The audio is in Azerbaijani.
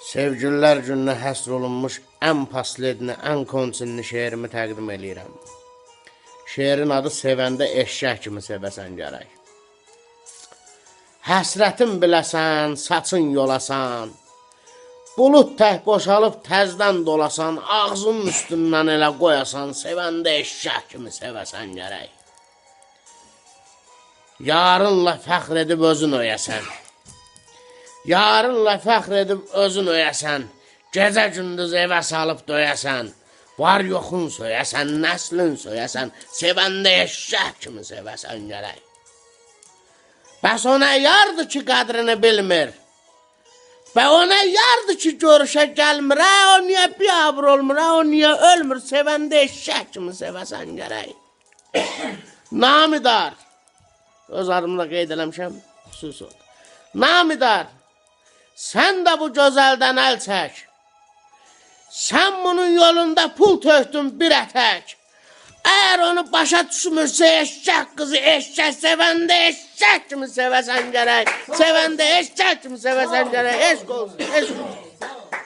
Sevgililer gününə həsr olunmuş ən pasledini, ən konsinli şeirimi təqdim edirəm. Şeirin adı Sevəndə eşşək kimi sevəsən gərək. Həsrətin biləsən, saçın yolasan, bulud tək boşalıb təzdən dolasan, ağzının üstündən elə qoyasan, sevəndə eşşək kimi sevəsən gərək. Yarınla fəxr edib özün öyəsən. Yarınla fəxr edib özün öyəsən, gecə gündüz evə salıb döyəsən, var yoxun söyəsən, nəslin söyəsən, sevəndə eşşək kimi sevəsən gərək. Bəs o nə yardır ki, qədrini bilmir? Və o nə yardır ki, görüşə gəlmir? O niyə biabr olmur? O niyə ölmür? Sevəndə eşşək kimi sevəsən gərək. Namidar, öz adımı da qeyd eləmişəm, xüsus oldu. Namidar, sən də bu gözəldən əl çək. Sən bunun yolunda pul tökdün bir ətək. Əgər onu başa düşmürsə eşşək qızı eşşək, sevəndə eşşək kimi sevəsən gərək. Sevəndə eşşək kimi sevəsən gərək. Eşq olsun, eşq olsun.